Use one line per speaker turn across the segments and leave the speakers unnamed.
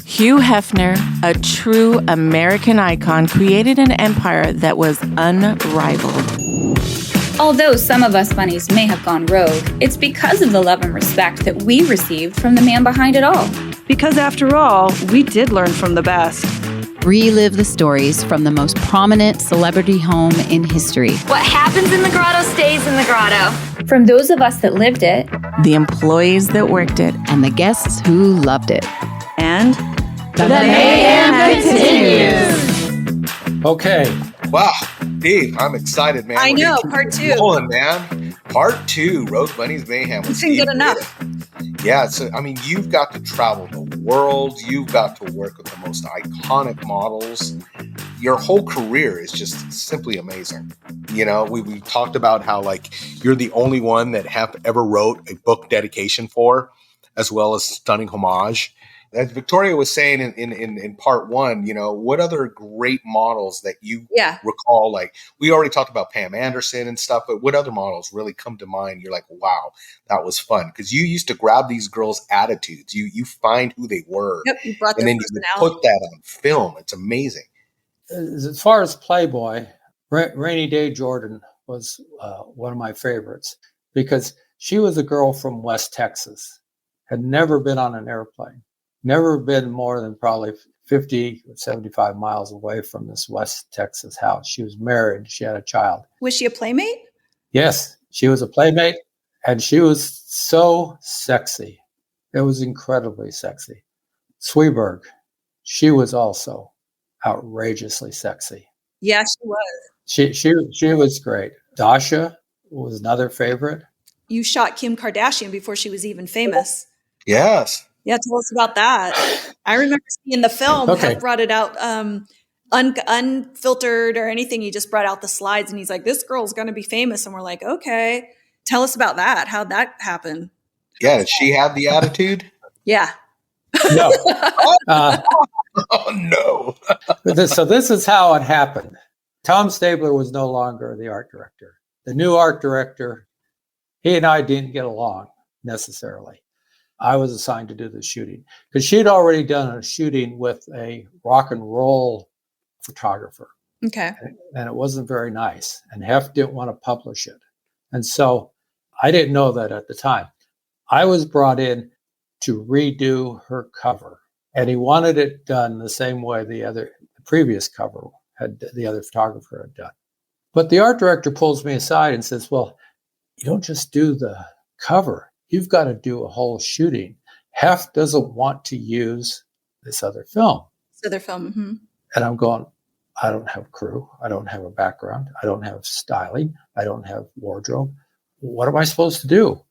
Hugh Hefner, a true American icon, created an empire that was unrivaled.
Although some of us bunnies may have gone rogue, it's because of the love and respect that we received from the man behind it all.
Because after all, we did learn from the best.
Relive the stories from the most prominent celebrity home in history.
What happens in the grotto stays in the grotto.
From those of us that lived it,
The employees that worked it,
And the guests who loved it.
And
the mayhem continues.
Okay.
Wow, Dave, I'm excited, man.
I
We're
know,
gonna keep
part
it
two.
rolling, man. Part 2, Rogue Bunnies Mayhem.
It's been good enough.
Yeah, so I mean, you've got to travel the world. You've got to work with the most iconic models. Your whole career is just simply amazing. You know, we talked about how like you're the only one that Hef ever wrote a book dedication for, as well as stunning homage. As Victoria was saying in part 1, you know, what other great models that you recall? Like we already talked about Pam Anderson and stuff, but what other models really come to mind? You're like, wow, that was fun because you used to grab these girls' attitudes. You find who they were,
You brought
and
their
then you
personality.
put that on film. It's amazing.
As far as Playboy, Rainy Day Jordan was one of my favorites because she was a girl from West Texas, had never been on an airplane, never been more than probably 50 or 75 miles away from this West Texas house. She was married. She had a child.
Was she a Playmate?
Yes, she was a Playmate, and she was so sexy. It was incredibly sexy. Swedberg, she was also outrageously sexy.
Yeah, she was.
She was great. Dasha was another favorite.
You shot Kim Kardashian before she was even famous.
Yes.
Yeah, tell us about that. I remember seeing the film.
Okay.
Hef brought it out unfiltered or anything. He just brought out the slides and he's like, this girl's going to be famous. And we're like, okay. Tell us about that. How'd that happen?
Yeah. Did she have the attitude?
Yeah.
No.
Oh, no.
So this is how it happened. Tom Stabler was no longer the art director. The new art director, he and I didn't get along necessarily. I was assigned to do the shooting because she'd already done a shooting with a rock and roll photographer.
Okay.
And it wasn't very nice. And Hef didn't want to publish it. And so I didn't know that at the time. I was brought in to redo her cover. And he wanted it done the same way the previous cover the other photographer had done. But the art director pulls me aside and says, well, you don't just do the cover. You've got to do a whole shooting. Hef doesn't want to use this other film.
This other film. Mm-hmm.
And I'm going, I don't have crew. I don't have a background. I don't have styling. I don't have wardrobe. What am I supposed to do?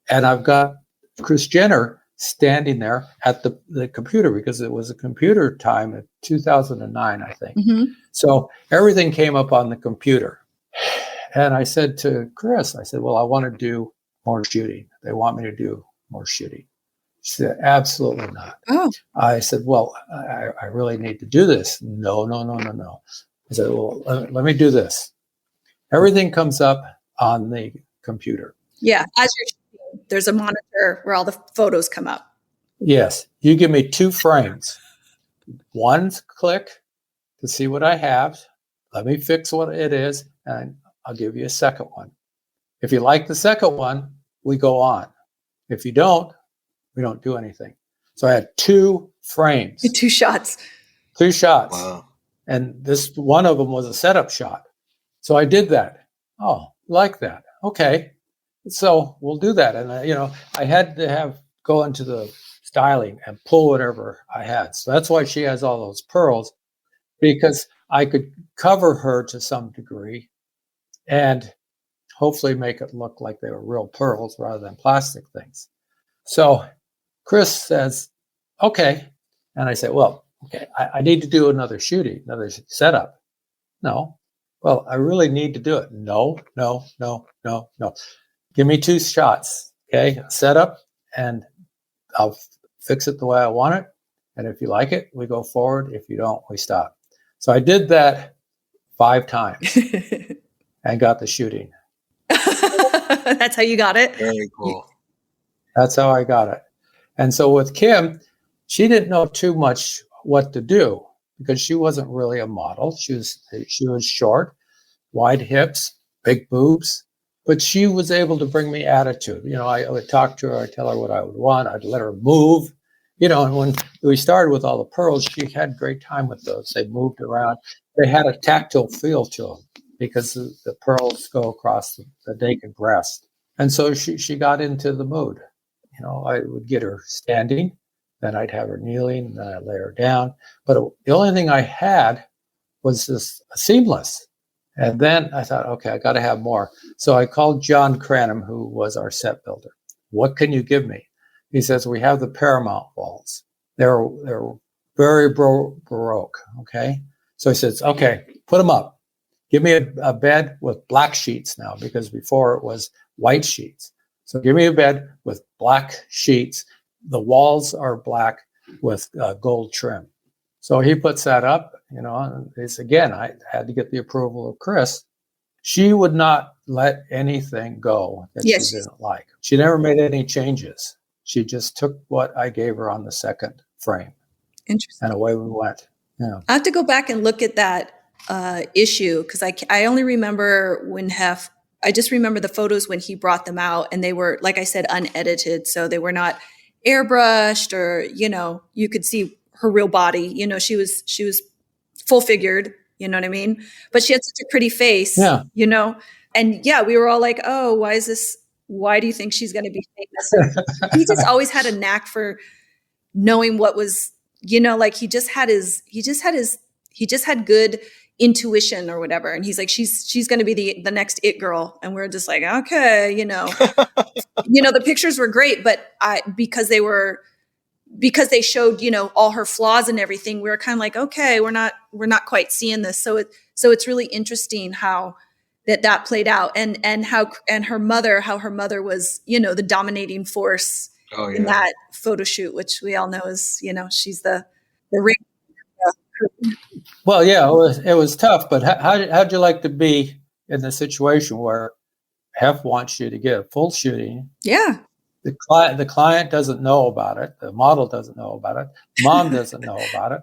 And I've got Kris Jenner standing there at the computer because it was a computer time in 2009, I think.
Mm-hmm.
So everything came up on the computer. And I said to Kris, I said, well, I want to do more shooting. They want me to do more shooting. She said, absolutely not.
Oh.
I said, well, I really need to do this. No. I said, well, let me do this. Everything comes up on the computer.
Yeah. As you're shooting, there's a monitor where all the photos come up.
Yes. You give me 2 frames. One click to see what I have. Let me fix what it is, and I'll give you a second one. If you like the second one, we go on. If you don't, we don't do anything. So I had 2 frames.
2 shots.
2 shots.
Wow.
And this one of them was a setup shot. So I did that. Oh, like that. Okay. So we'll do that. And I had to go into the styling and pull whatever I had. So that's why she has all those pearls, because I could cover her to some degree and hopefully make it look like they were real pearls rather than plastic things. So Kris says, okay. And I said, well, okay, I need to do another shooting, another setup. No. Well, I really need to do it. No. Give me 2 shots. Okay. Setup, and I'll fix it the way I want it. And if you like it, we go forward. If you don't, we stop. So I did that 5 times and got the shooting.
That's how you got it?
Very cool.
That's how I got it. And so with Kim, she didn't know too much what to do because she wasn't really a model. She was short, wide hips, big boobs, but she was able to bring me attitude. You know, I would talk to her, I'd tell her what I would want, I'd let her move. You know, and when we started with all the pearls, she had great time with those. They moved around. They had a tactile feel to them because the pearls go across the naked breast. And so she got into the mood. You know, I would get her standing, then I'd have her kneeling, and then I'd lay her down. But the only thing I had was this seamless. And then I thought, okay, I got to have more. So I called John Cranham, who was our set builder. What can you give me? He says, we have the Paramount walls. They're very Baroque, okay? So he says, okay, put them up. Give me a bed with black sheets now, because before it was white sheets. So give me a bed with black sheets. The walls are black with gold trim. So he puts that up, you know, and it's, again, I had to get the approval of Kris. She would not let anything go that she didn't like. She never made any changes. She just took what I gave her on the second frame.
Interesting.
And away we went. Yeah.
I have to go back and look at that issue because I only remember I just remember the photos when he brought them out, and they were, like I said, unedited. So they were not airbrushed, or, you know, you could see her real body. You know, she was full figured, you know what I mean? But she had such a pretty face, you know? And yeah, we were all like, oh, why do you think she's going to be famous? He just always had a knack for knowing what was, you know, like he just had good intuition or whatever. And he's like, she's going to be the next it girl. And we're just like, okay, you know, the pictures were great, but because they showed, you know, all her flaws and everything, we were kind of like, okay, we're not quite seeing this. So it's really interesting how that played out, and how her mother was, you know, the dominating force in that photo shoot, which we all know is, you know, she's the ring.
Well, yeah, it was tough, but how'd you like to be in the situation where Hef wants you to get a full shooting?
Yeah.
The client doesn't know about it. The model doesn't know about it. Mom doesn't know about it.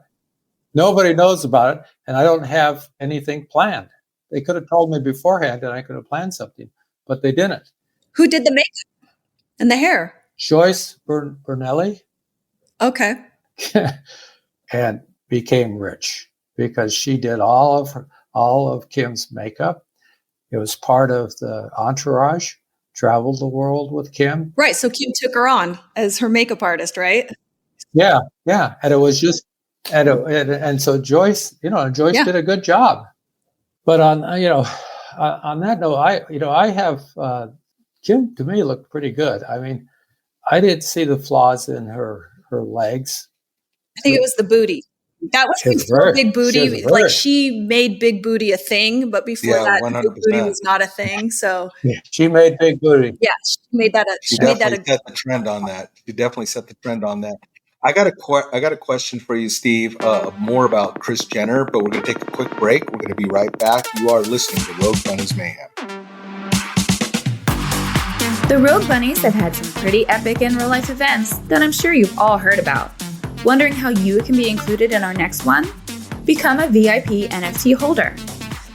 Nobody knows about it, and I don't have anything planned. They could have told me beforehand, and I could have planned something, but they didn't.
Who did the makeup and the hair?
Joyce Bernelli.
Okay.
And became rich because she did all of Kim's makeup. It was part of the entourage. Traveled the world with Kim.
Right. So Kim took her on as her makeup artist, right?
Yeah. And it was just, and so Joyce, you know, did a good job. But on that note, I have Kim, to me, looked pretty good. I mean, I didn't see the flaws in her legs.
I think it was the booty. That was before big booty. Like she made big booty a thing, but before that, 100%. Big booty was not a thing. So
she made big booty.
Yeah, she made that.
She definitely set the trend on that. She definitely set the trend on that. I got a question for you, Steve. More about Kris Jenner, but we're going to take a quick break. We're going to be right back. You are listening to Rogue Bunnies Mayhem.
The Rogue Bunnies have had some pretty epic in real life events that I'm sure you've all heard about. Wondering how you can be included in our next one? Become a VIP NFT holder.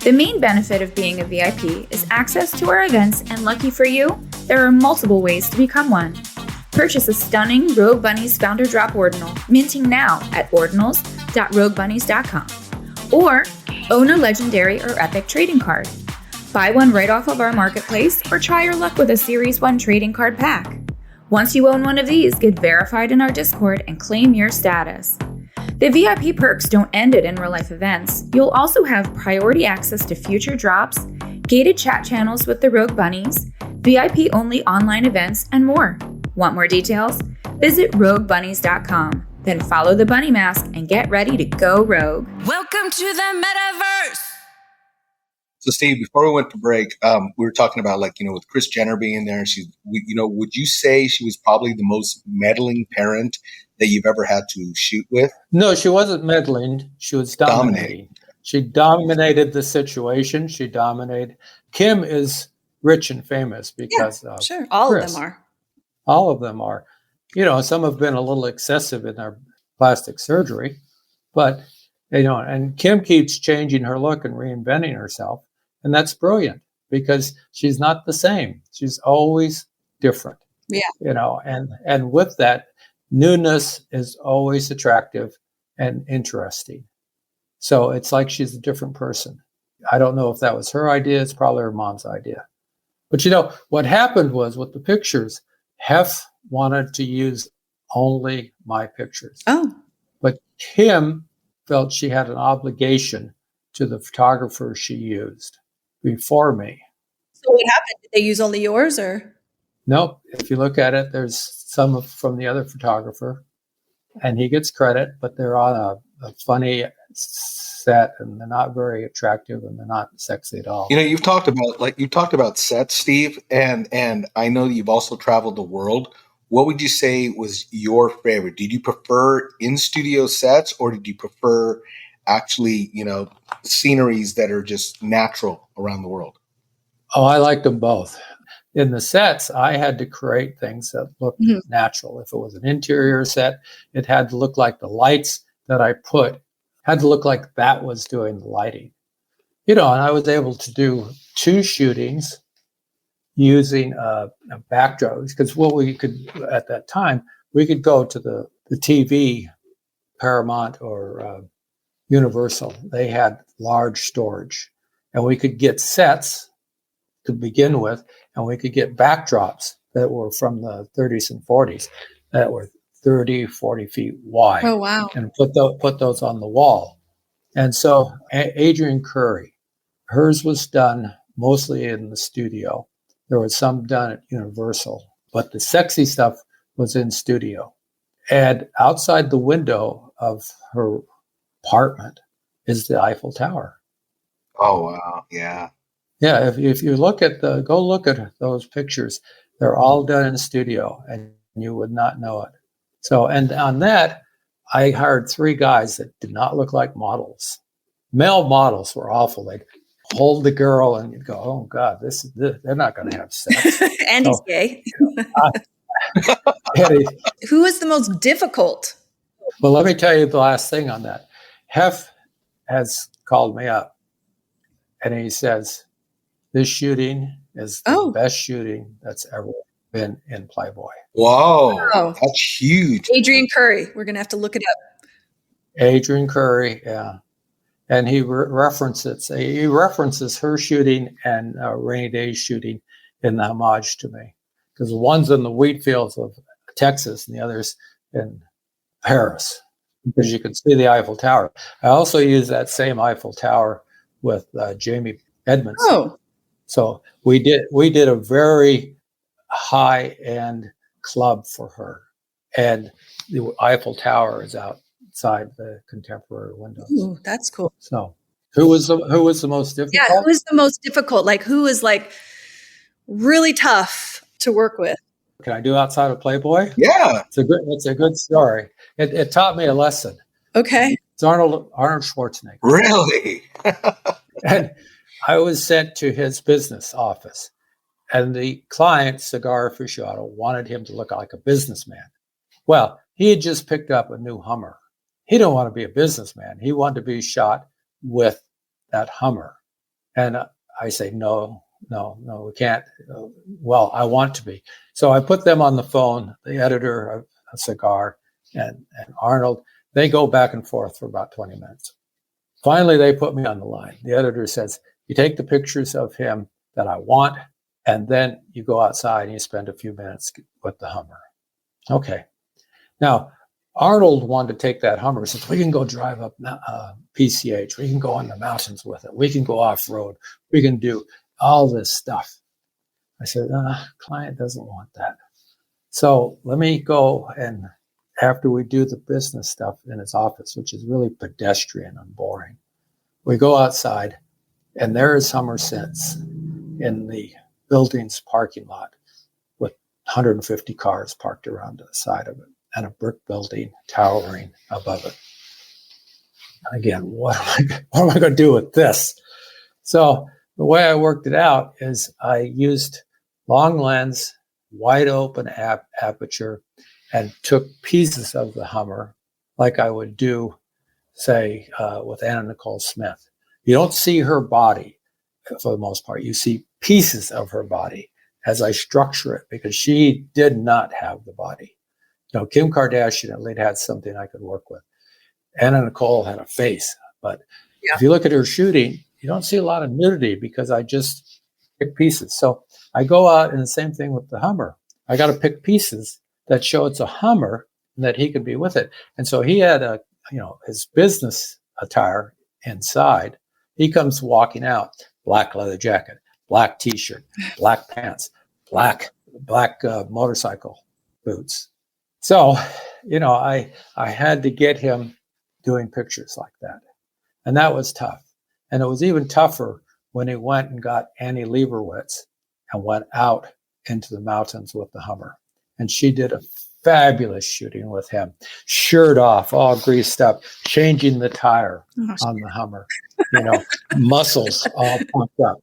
The main benefit of being a VIP is access to our events, and lucky for you, there are multiple ways to become one. Purchase a stunning Rogue Bunnies Founder Drop Ordinal, minting now at ordinals.roguebunnies.com. Or own a legendary or epic trading card. Buy one right off of our marketplace, or try your luck with a Series 1 trading card pack. Once you own one of these, get verified in our Discord and claim your status. The VIP perks don't end at in-real-life events. You'll also have priority access to future drops, gated chat channels with the Rogue Bunnies, VIP-only online events, and more. Want more details? Visit roguebunnies.com. Then follow the bunny mask and get ready to go rogue.
Welcome to the metaverse.
So, Steve, before we went to break, we were talking about, like, you know, with Kris Jenner being there, would you say she was probably the most meddling parent that you've ever had to shoot with?
No, she wasn't meddling. She was dominating. She dominated the situation. She dominated. Kim is rich and famous because of
all
Kris.
of them are.
All of them are. Some have been a little excessive in their plastic surgery, but and Kim keeps changing her look and reinventing herself. And that's brilliant because she's not the same. She's always different.
Yeah.
And with that, newness is always attractive and interesting. So it's like she's a different person. I don't know if that was her idea. It's probably her mom's idea. But what happened was with the pictures, Hef wanted to use only my pictures.
Oh.
But Kim felt she had an obligation to the photographer she used before me.
So what happened? Did they use only yours or?
Nope. If you look at it, there's some from the other photographer, and he gets credit, but they're on a funny set, and they're not very attractive, and they're not sexy at all.
You've talked about sets, Steve, and I know that you've also traveled the world. What would you say was your favorite? Did you prefer in-studio sets, or did you prefer actually, sceneries that are just natural around the world?
Oh, I liked them both. In the sets, I had to create things that looked natural. If it was an interior set, it had to look like the lights that I put had to look like that was doing the lighting. And I was able to do 2 shootings using a backdrop, because what we could, at that time, we could go to the TV, Paramount or Universal. They had large storage, and we could get sets to begin with, and we could get backdrops that were from the 30s and 40s that were 30, 40 feet wide.
Oh, wow.
And put those on the wall. And so Adrienne Curry, hers was done mostly in the studio. There was some done at Universal, but the sexy stuff was in studio. And outside the window of her apartment is the Eiffel Tower.
Oh, wow. Yeah.
Yeah. If you look at go look at those pictures, they're all done in studio, and you would not know it. So, and on that, I hired 3 guys that did not look like models. Male models were awful. They'd hold the girl and you'd go, oh God, they're not going to have sex.
Andy's gay. Who was the most difficult?
Well, let me tell you the last thing on that. Hef has called me up, and he says, this shooting is the best shooting that's ever been in Playboy.
Whoa, that's huge.
Adrienne Curry. We're going to have to look it up.
Adrienne Curry, yeah. And he references her shooting and Rainy Day's shooting in the homage to me, because one's in the wheat fields of Texas and the other's in Paris, because you can see the Eiffel Tower. I also use that same Eiffel Tower with Jamie Edmondson.
Oh.
So we did a very high-end club for her, and the Eiffel Tower is outside the contemporary windows.
Ooh, that's cool.
So who was the most difficult?
Yeah, who was the most difficult? Like, who was like really tough to work with?
Can I do outside of Playboy?
Yeah,
it's a good story. It taught me a lesson.
Okay,
it's Arnold Schwarzenegger.
Really?
And I was sent to his business office, and the client, Cigar Aficionado, wanted him to look like a businessman. Well, he had just picked up a new Hummer. He didn't want to be a businessman. He wanted to be shot with that Hummer. And I say, no, we can't. Well, I want to be. So I put them on the phone, the editor of Cigar and Arnold. They go back and forth for about 20 minutes. Finally, they put me on the line. The editor says, you take the pictures of him that I want, and then you go outside and you spend a few minutes with the Hummer. Okay. Now, Arnold wanted to take that Hummer. He says, we can go drive up PCH. We can go in the mountains with it. We can go off-road. We can do all this stuff. I said, client doesn't want that. So let me go, and after we do the business stuff in his office, which is really pedestrian and boring, we go outside, and there is Hummer sits in the building's parking lot with 150 cars parked around the side of it, and a brick building towering above it. And again, what am I going to do with this? So the way I worked it out is I used long lens wide open aperture, and took pieces of the Hummer like I would do, say, with Anna Nicole Smith. You don't see her body for the most part. You see pieces of her body as I structure it, because she did not have the body. Kim Kardashian at least had something I could work with. Anna Nicole had a face, but if you look at her shooting, you don't see a lot of nudity because I just pick pieces. So I go out, and the same thing with the Hummer. I got to pick pieces that show it's a Hummer and that he could be with it. And so he had his business attire inside. He comes walking out, black leather jacket, black t-shirt, black pants, black motorcycle boots. So, I had to get him doing pictures like that. And that was tough. And it was even tougher when he went and got Annie Leibovitz and went out into the mountains with the Hummer. And she did a fabulous shooting with him, shirt off, all greased up, changing the tire on the Hummer, muscles all pumped up.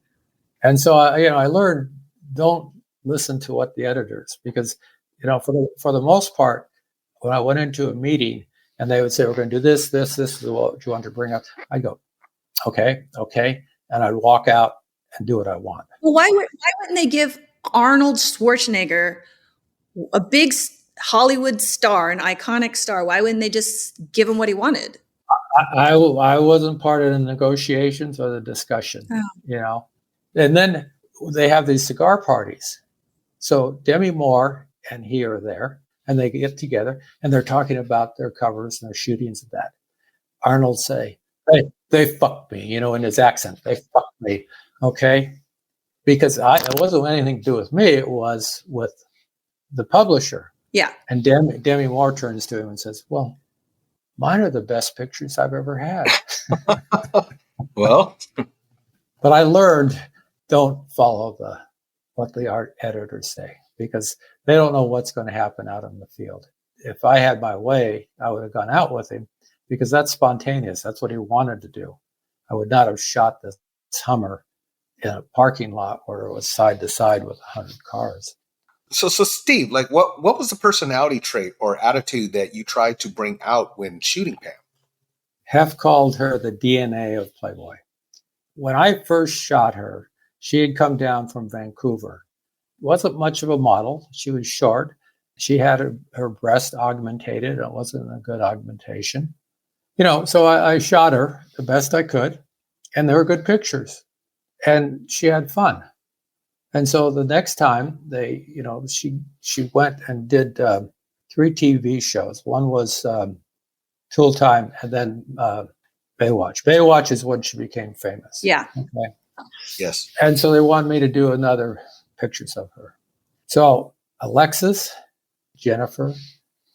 And so, I learned, don't listen to what the editors, because, for the most part, when I went into a meeting and they would say, we're going to do this is what you want to bring up, I'd go, okay. And I'd walk out and do what I want.
Well, why wouldn't they give Arnold Schwarzenegger, a big Hollywood star, an iconic star? Why wouldn't they just give him what he wanted?
I wasn't part of the negotiations or the discussion, And then they have these cigar parties. So Demi Moore and he are there, and they get together, and they're talking about their covers and their shootings of that. Arnold say, hey, they fucked me, in his accent. They fucked me, okay? Because it wasn't anything to do with me. It was with the publisher.
Yeah.
And Demi Moore turns to him and says, well, mine are the best pictures I've ever had.
Well.
But I learned, don't follow what the art editors say, because they don't know what's going to happen out in the field. If I had my way, I would have gone out with him, because that's spontaneous. That's what he wanted to do. I would not have shot this Hummer in a parking lot where it was side to side with 100 cars.
So Steve, what was the personality trait or attitude that you tried to bring out when shooting Pam?
Hef called her the DNA of Playboy. When I first shot her, she had come down from Vancouver. Wasn't much of a model. She was short. She had her breast augmented. It wasn't a good augmentation. So I shot her the best I could, and they were good pictures. And she had fun. And so the next time she went and did 3 TV shows. One was Tool Time, and then Baywatch. Baywatch is when she became famous.
Yeah.
Okay.
Yes.
And so they wanted me to do another pictures of her. So Alexis, Jennifer,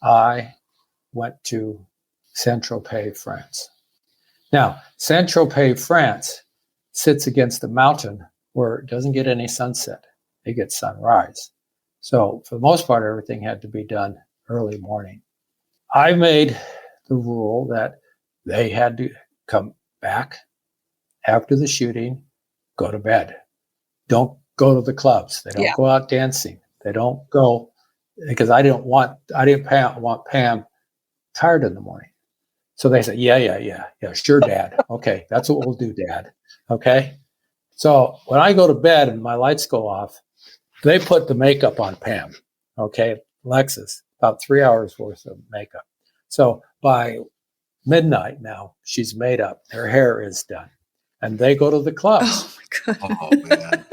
I went to Saint-Tropez, France. Now, Saint-Tropez, France sits against a mountain where it doesn't get any sunset. It gets sunrise. So for the most part, everything had to be done early morning. I made the rule that they had to come back after the shooting, go to bed. Don't go to the clubs. They don't go out dancing. They don't go, because I didn't want Pam tired in the morning. So they said, yeah, sure, Dad. Okay, that's what we'll do, Dad. Okay. So when I go to bed and my lights go off, they put the makeup on Pam. Okay, Alexis, about 3 hours worth of makeup. So by midnight now, she's made up. Her hair is done. And they go to the clubs.
Oh, my God.
Oh, man.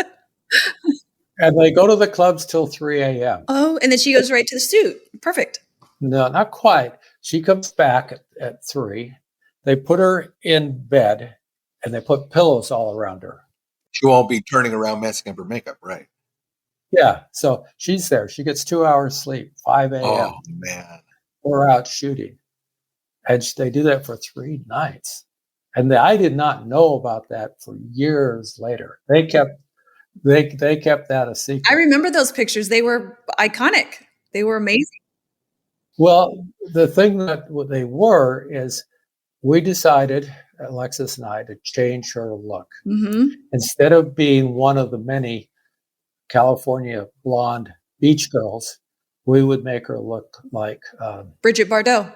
And they go to the clubs till 3 a.m.
Oh, and then she goes right to the suit. Perfect.
No, not quite. She comes back at 3. They put her in bed, and they put pillows all around her.
She won't be turning around messing up her makeup, right?
Yeah. So she's there. She gets 2 hours sleep, 5 a.m.
Oh, man.
We're out shooting. And they do that for 3 nights. And I did not know about that for years later. They kept that a secret.
I remember those pictures. They were iconic. They were amazing.
Well, the thing that they were is we decided, Alexis and I, to change her look.
Mm-hmm.
Instead of being one of the many California blonde beach girls, we would make her look like
Bridget Bardot.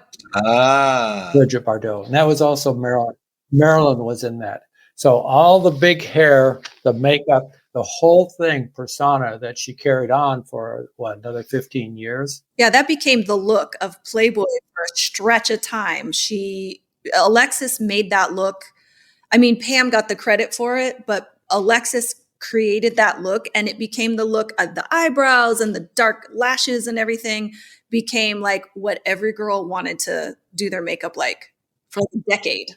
Bridget Bardot. And that was also Marilyn. Marilyn was in that. So all the big hair, the makeup, the whole thing, persona that she carried on for another 15 years.
Yeah, that became the look of Playboy for a stretch of time. Alexis made that look. I mean, Pam got the credit for it, but Alexis created that look, and it became the look of the eyebrows and the dark lashes and everything became like what every girl wanted to do their makeup like for a decade.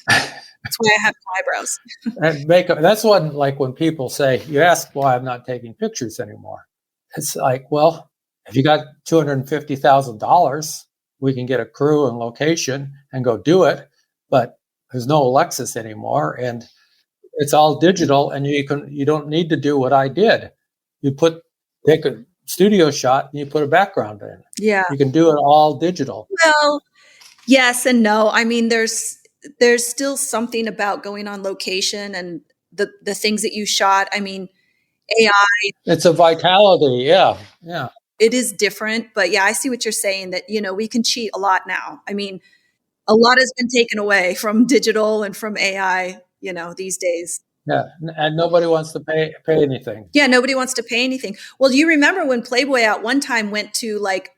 That's why I have eyebrows.
And makeup, that's when people say, you ask why I'm not taking pictures anymore. It's like, well, if you got $250,000, we can get a crew and location and go do it. But there's no Alexis anymore, and it's all digital, and you don't need to do what I did. You take a studio shot and you put a background in.
Yeah.
You can do it all digital.
Well, yes and no. I mean, there's still something about going on location and the things that you shot. I mean, AI.
It's a vitality. Yeah. Yeah.
It is different, but yeah, I see what you're saying that, we can cheat a lot now. I mean, a lot has been taken away from digital and from AI, these days.
Yeah. And nobody wants to pay anything.
Yeah. Nobody wants to pay anything. Well, do you remember when Playboy at one time went to like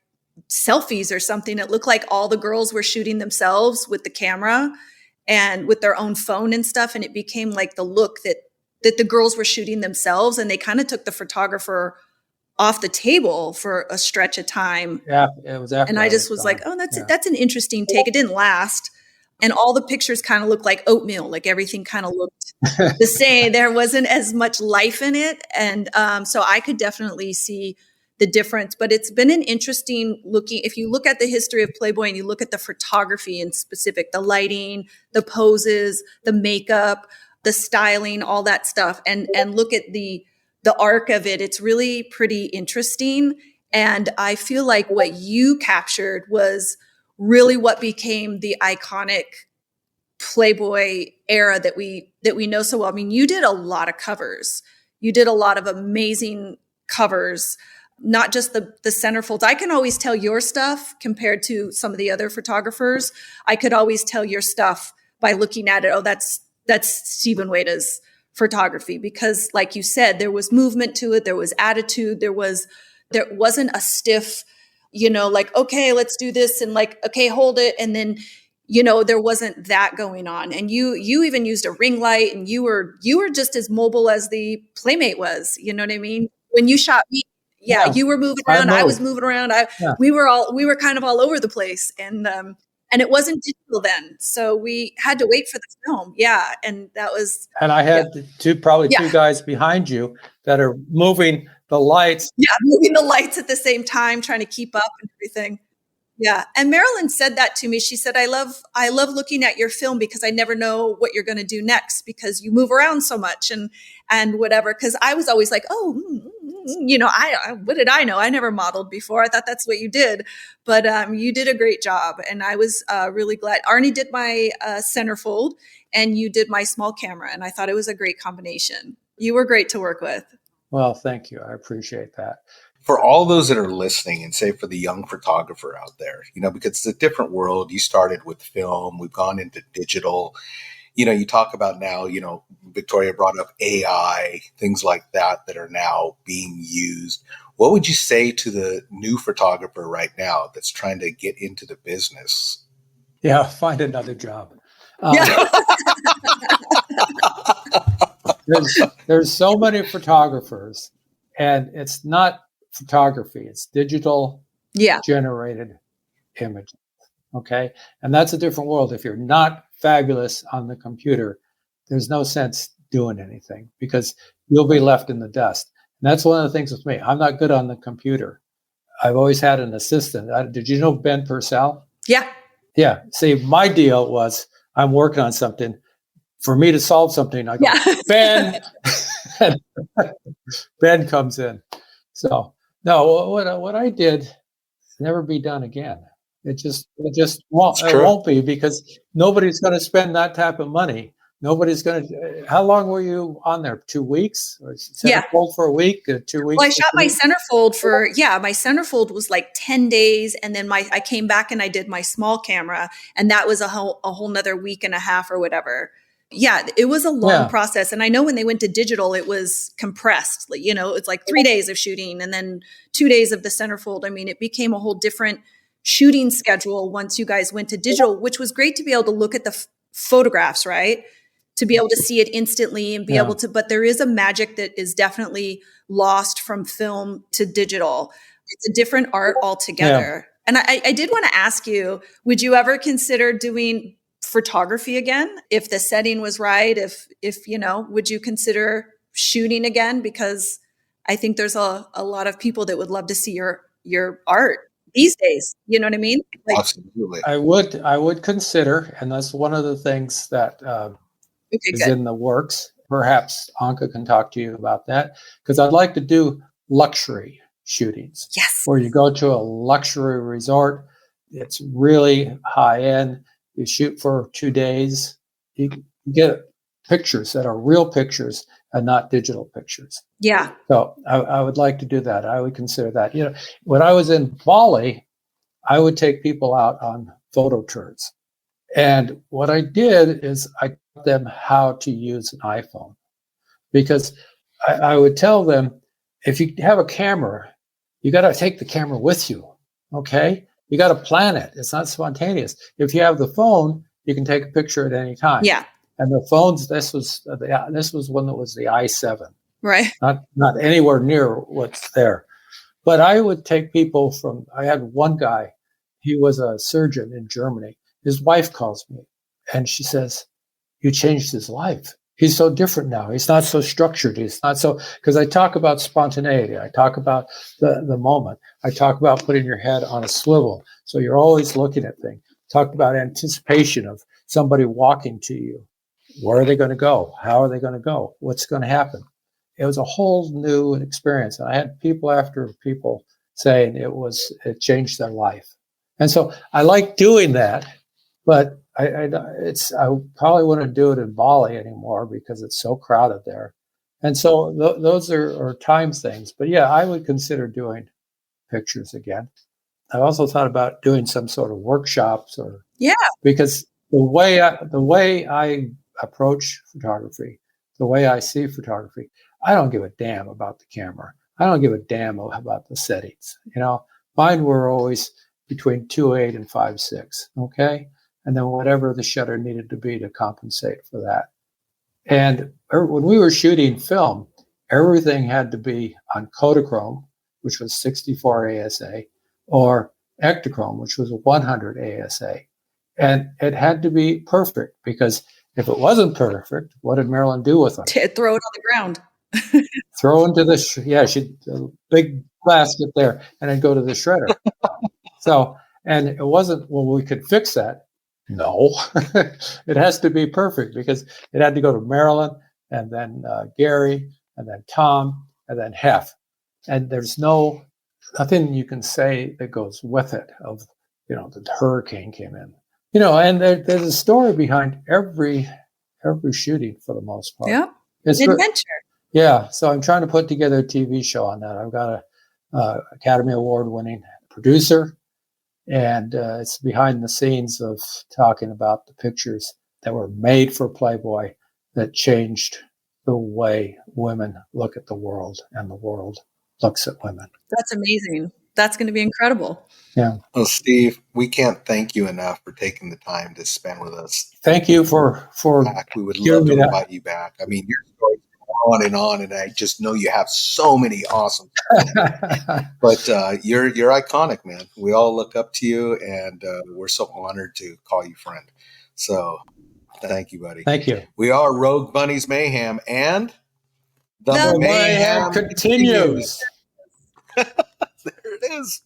selfies or something? It looked like all the girls were shooting themselves with the camera and with their own phone and stuff. And it became like the look that the girls were shooting themselves, and they kind of took the photographer off the table for a stretch of time.
Yeah, it was after.
And I just was like, oh, that's an interesting take. It didn't last. And all the pictures kind of looked like oatmeal, like everything kind of looked the same. There wasn't as much life in it. And so I could definitely see the difference. But it's been an interesting if you look at the history of Playboy and you look at the photography in specific, the lighting, the poses, the makeup, the styling, all that stuff, and look at the arc of it, it's really pretty interesting. And I feel like what you captured was really what became the iconic Playboy era that we know so well. I mean, you did a lot of covers. You did a lot of amazing covers, not just the centerfolds. I can always tell your stuff compared to some of the other photographers. I could always tell your stuff by looking at it. Oh, that's Stephen Wayda's photography, because like you said, there was movement to it. There was attitude. There wasn't a stiff, like, okay, let's do this. And like, okay, hold it. And then, there wasn't that going on. And you even used a ring light, and you were just as mobile as the Playmate was. You know what I mean? When you shot me, yeah. You were moving around. I was moving around. We were kind of all over the place. And it wasn't digital then. So we had to wait for the film. Yeah. And that was.
And I had two guys behind you that are moving the lights.
Yeah. Moving the lights at the same time, trying to keep up and everything. Yeah. And Marilyn said that to me. She said, I love looking at your film because I never know what you're going to do next because you move around so much and whatever. Cause I was always like, what did I know? I never modeled before. I thought that's what you did, but you did a great job. And I was really glad. Arnie did my centerfold and you did my small camera. And I thought it was a great combination. You were great to work with.
Well, thank you. I appreciate that.
For all those that are listening, and say for the young photographer out there, because it's a different world. You started with film. We've gone into digital. You talk about now, Victoria brought up AI, things like that are now being used. What would you say to the new photographer right now that's trying to get into the business?
Yeah, find another job. There's so many photographers, and it's not photography, it's digital generated images. Okay. And that's a different world. If you're not fabulous on the computer, there's no sense doing anything because you'll be left in the dust. And that's one of the things with me. I'm not good on the computer. I've always had an assistant. Did you know Ben Purcell?
Yeah.
Yeah. See, my deal was I'm working on something. For me to solve something, I go, Ben. Ben comes in. So no, what I did never be done again. It just won't be because nobody's going to spend that type of money Nobody's going to. How long were you on there? 2 weeks? Or
Yeah.
Centerfold for a week? 2 weeks?
Well, I shot my centerfold my centerfold was like 10 days. And then I came back and I did my small camera, and that was a whole nother week and a half or whatever. Yeah, it was a long process. And I know when they went to digital, it was compressed. Like, it's like 3 days of shooting and then 2 days of the centerfold. I mean, it became a whole different shooting schedule once you guys went to digital, which was great to be able to look at the photographs, right? To be able to see it instantly and be able to, but there is a magic that is definitely lost from film to digital. It's a different art altogether. Yeah. And I did want to ask you, would you ever consider doing photography again? If the setting was right, if would you consider shooting again? Because I think there's a lot of people that would love to see your art these days. You know what I mean? Like,
absolutely.
I would consider, and that's one of the things that, is in the works. Perhaps Anka can talk to you about that, because I'd like to do luxury shootings.
Yes.
Where you go to a luxury resort. It's really high end. You shoot for 2 days. You get pictures that are real pictures and not digital pictures.
Yeah.
So I would like to do that. I would consider that. When I was in Bali, I would take people out on photo tours. And what I did is I taught them how to use an iPhone, because I would tell them, if you have a camera, you got to take the camera with you. Okay. You got to plan it. It's not spontaneous. If you have the phone, you can take a picture at any time.
Yeah.
And the phones, this was one that was the i7.
Right.
Not anywhere near what's there. But I would take people I had one guy, he was a surgeon in Germany. His wife calls me and she says, "You changed his life. He's so different now. He's not so structured. He's not so," because I talk about spontaneity. I talk about the moment. I talk about putting your head on a swivel. So you're always looking at things. Talked about anticipation of somebody walking to you. Where are they going to go? How are they going to go? What's going to happen? It was a whole new experience. And I had people after people saying it changed their life. And so I like doing that, but I probably wouldn't do it in Bali anymore because it's so crowded there. And so those are time things. But yeah, I would consider doing pictures again. I also thought about doing some sort of workshops because the way I approach photography, the way I see photography, I don't give a damn about the camera. I don't give a damn about the settings. Mine were always between 2.8 and 5.6. Okay. And then whatever the shutter needed to be to compensate for that. And when we were shooting film, everything had to be on Kodachrome, which was 64 ASA, or Ektachrome, which was 100 ASA. And it had to be perfect, because if it wasn't perfect, what did Marilyn do with them?
Throw it on the ground.
Throw into she'd a big basket there, and then go to the shredder. And it wasn't, well, we could fix that. No, it has to be perfect, because it had to go to Marilyn, and then Gary, and then Tom, and then Hef. And there's nothing you can say that goes with it of, the hurricane came in. And there's a story behind every shooting for the most part.
Yeah,
it's
an adventure.
Yeah, so I'm trying to put together a TV show on that. I've got a Academy Award winning producer, and it's behind the scenes of talking about the pictures that were made for Playboy that changed the way women look at the world, and the world looks at women.
That's amazing. That's going to be incredible.
Yeah.
Well, Steve, we can't thank you enough for taking the time to spend with us.
Thank you for
we would love to invite you back. I mean, your stories go on, and I just know you have so many awesome stories. But you're iconic, man. We all look up to you, and we're so honored to call you friend. So thank you, buddy.
Thank you.
We are Rogue Bunnies Mayhem, and the
Mayhem continues.
There it is.